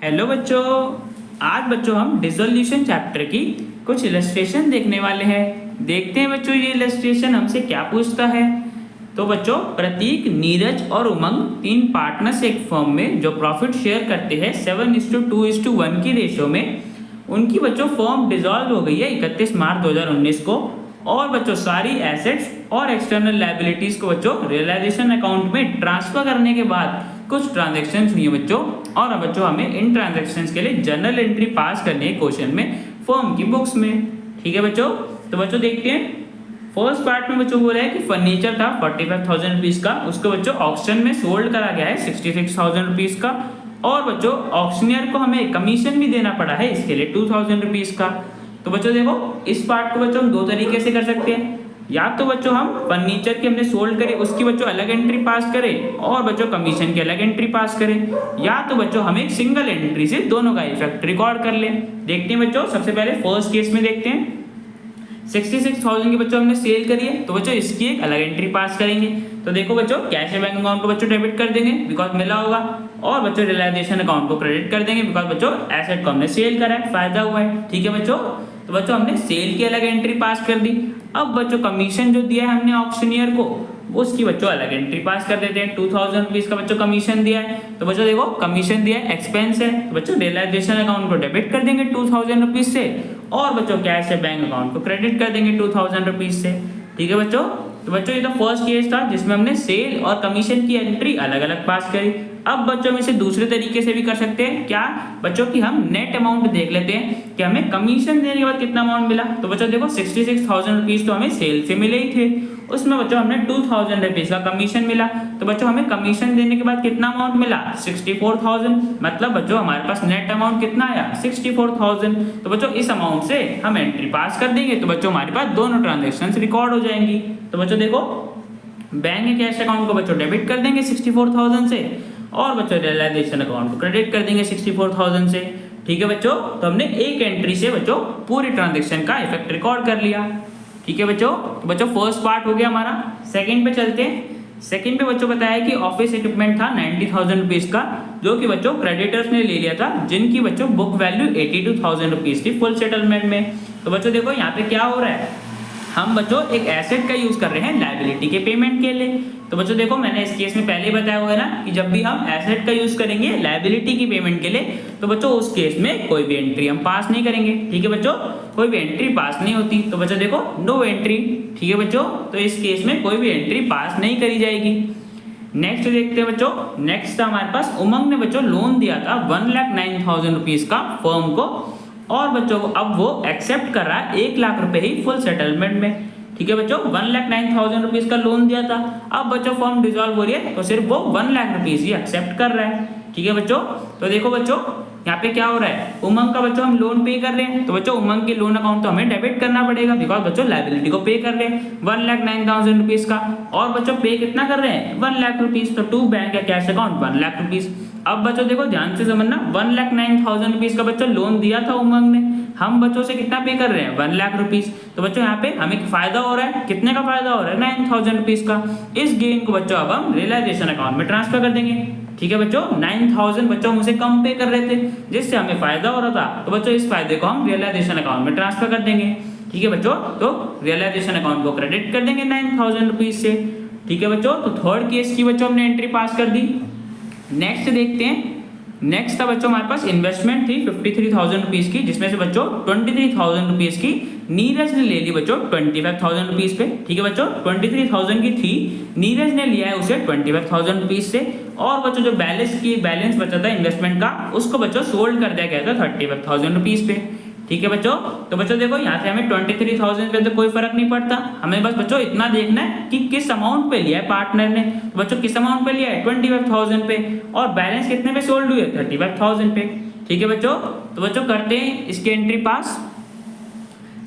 Hello बच्चों। आज बच्चों हम डिसोल्यूशन चैप्टर की कुछ इलस्ट्रेशन देखने वाले हैं। देखते हैं बच्चों ये इलस्ट्रेशन हमसे क्या पूछता है। तो बच्चों प्रतीक, नीरज और उमंग तीन पार्टनर्स एक फर्म में जो प्रॉफिट शेयर करते हैं 7:2:1 की रेशो में, उनकी बच्चों फर्म डिसॉल्व हो गई है 31 मार्च 2019 को। और बच्चों सारी एसेट्स और एक्सटर्नल लायबिलिटीज को बच्चों रियलाइजेशन अकाउंट में ट्रांसफर करने के बाद कुछ ट्रांजैक्शंस हुई है बच्चों। और अब बच्चों हमें इन ट्रांजैक्शंस के लिए जर्नल एंट्री पास करनी है क्वेश्चन में फर्म की बुक्स में। ठीक है बच्चों, तो बच्चों देखते हैं। फर्स्ट पार्ट में बच्चों बोल रहा है कि फर्नीचर था 45,000 रुपीज का, उसको बच्चों ऑक्शन में सोल्ड करा गया है 66,000 रुपीज का। और बच्चों ऑक्शनियर को हमें कमीशन भी देना पड़ा है इसके लिए 2,000 रुपीज का। तो बच्चों देखो इस पार्ट को बच्चों हम दो तरीके से कर सकते हैं। या तो बच्चों हम फर्नीचर की हमने सोल्ड करे उसकी बच्चों अलग एंट्री पास करें और बच्चों कमीशन की अलग एंट्री पास करें, या तो बच्चों हम एक सिंगल एंट्री से दोनों का इफेक्ट रिकॉर्ड कर लें। देखते हैं बच्चों, सबसे पहले फर्स्ट केस में देखते हैं। 66,000 की बच्चों हमने सेल करी है तो बच्चों इसकी एक अलग एंट्री पास करेंगे। तो देखो बच्चों कैश बैंक अकाउंट को बच्चों डेबिट कर देंगे बिकॉज मिला होगा, और बच्चों रियलाइजेशन अकाउंट को क्रेडिट कर देंगे बिकॉज बच्चों एसेट को हमने सेल करा है, फायदा हुआ है। ठीक है बच्चों, तो बच्चों हमने सेल की अलग एंट्री पास कर दी। अब बच्चों कमीशन जो दिया है हमने ऑक्शनियर को उसकी बच्चों अलग एंट्री पास कर देते हैं। 2,000 रुपीज का बच्चों कमीशन दिया है तो बच्चों देखो कमीशन दिया है एक्सपेंस है तो बच्चों रियलाइजेशन अकाउंट को डेबिट कर देंगे 2,000 रुपीज से, और बच्चों कैश है बैंक अकाउंट को क्रेडिट कर देंगे 2,000 रुपीज से। ठीक है बच्चों, तो बच्चों ये तो फर्स्ट केस था जिसमें हमने सेल और कमीशन की एंट्री अलग अलग पास करी। अब बच्चों हम इसे दूसरे तरीके से भी कर सकते हैं। क्या बच्चों की हम नेट अमाउंट देख लेते हैं कि हमें कमीशन देने के बाद कितना अमाउंट मिला। तो बच्चों देखो 66,000 रुपीज तो हमें सेल से मिले ही थे, उसमें बच्चों हमने 2,000 रुपीज का कमीशन मिला। तो बच्चों हमें कमीशन देने के बाद कितना अमाउंट मिला 64,000, मतलब बच्चों हमारे पास नेट अमाउंट कितना आया 64,000। तो बच्चों इस अमाउंट से हम एंट्री पास कर देंगे तो बच्चों हमारे पास दोनों ट्रांजेक्शन रिकॉर्ड हो जाएंगी। तो बच्चों देखो बैंक कैश अकाउंट को बच्चों डेबिट कर देंगे 64,000 से, और बच्चों रियलाइजेशन अकाउंट को क्रेडिट कर देंगे 64,000 से। ठीक है बच्चों, तो हमने एक एंट्री से बच्चों पूरी ट्रांजैक्शन का इफेक्ट रिकॉर्ड कर लिया। ठीक है बच्चों, तो बच्चों फर्स्ट पार्ट हो गया हमारा। सेकंड पे चलते हैं। सेकंड पे बच्चों बताया कि ऑफिस इक्विपमेंट था 90,000 रुपीज का, जो कि बच्चों क्रेडिटर्स ने ले लिया था, जिनकी बच्चों बुक वैल्यू 82,000 रुपीज थी फुल सेटलमेंट में। तो बच्चों देखो यहाँ पे क्या हो रहा है, हम बच्चों एक एसेट का यूज कर रहे हैं लायबिलिटी के पेमेंट के लिए। तो बच्चों देखो मैंने इस केस में पहले बताया हुआ है ना कि जब भी हम एसेट का यूज करेंगे लायबिलिटी की पेमेंट के लिए तो बच्चों उस केस में कोई भी एंट्री हम पास नहीं करेंगे। ठीक है बच्चों, कोई भी एंट्री पास नहीं होती। तो बच्चों देखो नो एंट्री। ठीक है बच्चों, तो इस केस में कोई भी एंट्री पास नहीं करी जाएगी। नेक्स्ट देखते हैं बच्चों। नेक्स्ट था हमारे पास उमंग ने बच्चों लोन दिया था 1,09,000 रुपीज का फर्म को, और बच्चों को अब वो एक्सेप्ट कर रहा है 1 लाख रुपए ही फुल सेटलमेंट में। ठीक है बच्चों, 1,09,000 रुपीज का लोन दिया था, अब बच्चों फॉर्म डिसॉल्व हो रही है तो सिर्फ वो 1 लाख रुपीज ही एक्सेप्ट कर रहा है। ठीक है बच्चों, तो देखो बच्चों यहाँ पे क्या हो रहा है, उमंग का बच्चों हम लोन पे कर रहे हैं तो बच्चों उमंग के लोन अकाउंट तो हमें डेबिट करना पड़ेगा बिकॉज बच्चों लायबिलिटी को पे कर रहे हैं 1,09,000 रुपीज का, और बच्चों पे कितना कर रहे हैं 1 लाख रुपीज, तो टू बैंक या कैश अकाउंट 1 लाख रुपीज। अब बच्चों देखो ध्यान से समझना, 1,09,000 रुपीज का बच्चों लोन दिया था उमंग ने, हम बच्चों से कितना पे कर रहे हैं 1 लाख रुपीज। तो बच्चों यहाँ पे हमें फायदा हो रहा है, कितने का फायदा हो रहा है 9,000 रुपीज का। इस गेन को बच्चों अब हम रियलाइजेशन अकाउंट में ट्रांसफर कर देंगे। ठीक है बच्चों, 9,000 बच्चों हमसे कम पे कर रहे थे जिससे हमें फायदा हो रहा था, तो बच्चों इस फायदे को हम रियलाइजेशन अकाउंट में ट्रांसफर कर देंगे। ठीक है बच्चों, तो रियलाइजेशन अकाउंट को क्रेडिट कर देंगे 9,000 रुपीज से। ठीक है बच्चों, तो थर्ड केस की बच्चों हमने एंट्री पास कर दी। नेक्स्ट देखते हैं। नेक्स्ट था बच्चों हमारे पास इन्वेस्टमेंट थी 53,000 रुपीज की, जिसमें से बच्चों 23,000 रुपीज की नीरज ने ले ली बच्चों 25,000 रुपीज पे। ठीक है बच्चों, 23,000 की थी, नीरज ने लिया है उसे 25,000 रुपीज से, और बच्चों जो बैलेंस बचा था इन्वेस्टमेंट का उसको बच्चों सोल्ड कर दिया गया था 35,000 रुपीज पे। ठीक है बच्चों, तो बच्चों देखो यहाँ से हमें 23,000 पे तो कोई फर्क नहीं पड़ता, हमें बस बच्चों इतना देखना है कि किस अमाउंट पे लिया है पार्टनर ने। तो बच्चों किस अमाउंट पे लिया है 25,000 पे, और बैलेंस कितने पे सोल्ड हुई है 35,000 पे। ठीक है बच्चों, तो बच्चों करते हैं इसकी एंट्री पास।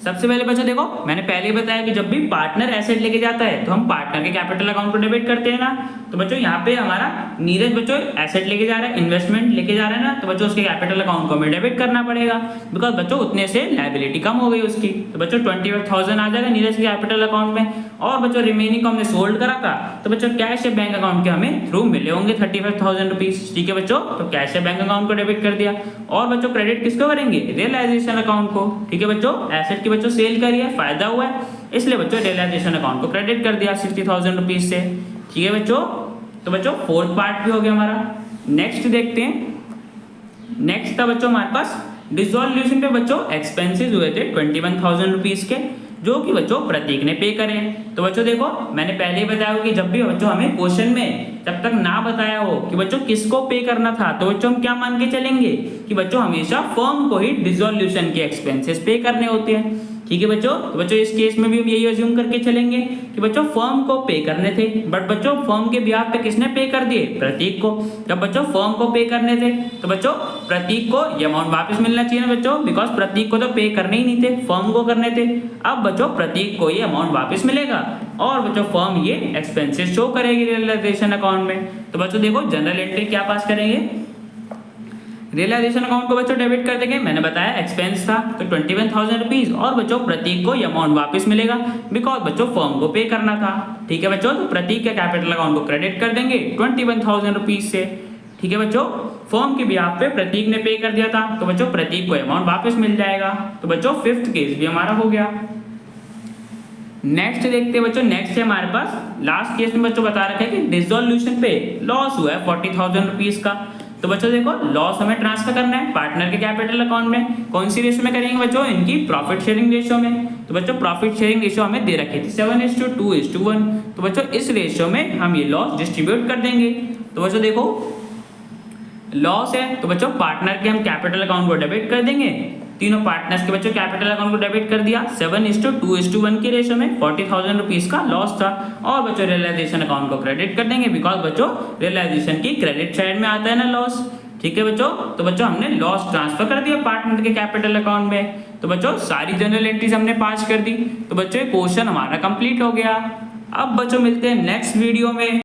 सबसे पहले बच्चों देखो मैंने पहले ही बताया कि जब भी पार्टनर एसेट लेके जाता है तो हम पार्टनर के कैपिटल अकाउंट को डेबिट करते हैं ना। तो तो बच्चों यहाँ पे हमारा नीरज बच्चों एसेट लेके जा रहा है, इन्वेस्टमेंट लेके जा रहा है ना, तो बच्चों उसके कैपिटल अकाउंट को हमें डेबिट करना पड़ेगा, बिकॉज बच्चों उतने से लायबिलिटी कम हो गई उसकी। तो बच्चों 25,000 आ जाएगा नीरज के कैपिटल अकाउंट में, और बच्चों रिमेनिंग को हमने सोल्ड करा था, तो बच्चों कैश या बैंक अकाउंट के हमें थ्रू मिले होंगे 35,000 रुपीज। ठीक है बच्चों, तो कैश या बैंक अकाउंट को डेबिट कर दिया। और बच्चों क्रेडिट किसको करेंगे? रियलाइजेशन अकाउंट को। ठीक है बच्चों, एसेट की बच्चों सेल करी है, फायदा हुआ है, इसलिए बच्चों रियलाइजेशन अकाउंट को क्रेडिट कर दिया 60,000 रुपीज से। ठीक है बच्चों, तो बच्चों फोर्थ पार्ट भी हो गया हमारा। नेक्स्ट देखते हैं। नेक्स्ट था बच्चों हमारे पास डिसोल्यूशन पे बच्चों एक्सपेंसेस हुए थे 21,000 रुपीज के, जो कि बच्चों प्रतीक ने पे करे। तो बच्चों देखो, मैंने पहले ही बताया कि जब भी बच्चों हमें क्वेश्चन में जब तक ना बताया हो कि बच्चों किसको पे करना था, तो बच्चों हम क्या मान के चलेंगे कि बच्चों हमेशा फर्म को ही डिसोल्यूशन के एक्सपेंसेस पे करने होते हैं। ठीक है बच्चों, तो बच्चों इस केस में भी हम यही अज्यूम करके चलेंगे कि बच्चों फर्म को पे करने थे, बट बच्चों फर्म के बिहाफ पे किसने पे कर दिए? प्रतीक को। जब बच्चों फर्म को पे करने थे, तो बच्चों प्रतीक को ये अमाउंट वापस मिलना चाहिए ना बच्चों, बिकॉज प्रतीक को तो पे करने ही नहीं थे, फर्म को करने थे। अब बच्चों प्रतीक को ये अमाउंट वापस मिलेगा, और बच्चों फर्म ये एक्सपेंसेस शो करेगी रियलाइजेशन अकाउंट में। तो बच्चों देखो, जनरल एंट्री क्या पास करेंगे? रियलाइजेशन अकाउंट को बच्चों डेबिट कर देंगे, मैंने बताया एक्सपेंस था, तो 21,000 रुपीज, और बच्चों प्रतीक को ये अमाउंट वापस मिलेगा, बिकॉज बच्चों फर्म को पे करना था। ठीक है बच्चों, तो प्रतीक के कैपिटल अकाउंट को क्रेडिट कर देंगे 21,000 रुपीज से। ठीक है बच्चों, फर्म के बिहाफ पे प्रतीक ने पे कर दिया था, तो बच्चों प्रतीक को अमाउंट वापस मिल जाएगा। तो बच्चों फिफ्थ केस भी हमारा हो गया। नेक्स्ट देखते हैं बच्चों। नेक्स्ट है हमारे पास लास्ट केस में बच्चों बता रखा है कि डिसोल्यूशन पे लॉस हुआ है 40,000 रुपीज का। तो बच्चों देखो, लॉस हमें ट्रांसफर करना है पार्टनर के कैपिटल अकाउंट में। कौन सी रेशियो में करेंगे बच्चों? इनकी प्रॉफिट शेयरिंग रेशियो में। तो बच्चों प्रॉफिट शेयरिंग रेशियो हमें दे रखी थी 7:2:1। तो बच्चों इस रेशियो में हम ये लॉस डिस्ट्रीब्यूट कर देंगे। तो बच्चों देखो, लॉस है तो बच्चों पार्टनर के हम कैपिटल अकाउंट को डेबिट कर देंगे, तीनों पार्टनर्स के बच्चों कैपिटल अकाउंट को डेबिट कर दिया 7:2:1 की रेशियो में। 40,000 रुपीज का लॉस था, और बच्चों रियलाइजेशन अकाउंट को क्रेडिट कर देंगे, बिकॉज बच्चों रियलाइजेशन की क्रेडिट साइड में आता है ना लॉस। ठीक है बच्चों, तो बच्चों हमने लॉस ट्रांसफर कर दिया पार्टनर के कैपिटल अकाउंट में। तो बच्चों सारी जनरल एंट्रीज हमने पास कर दी। तो बच्चों क्वेश्चन हमारा कंप्लीट हो गया। अब बच्चों मिलते हैं नेक्स्ट वीडियो में।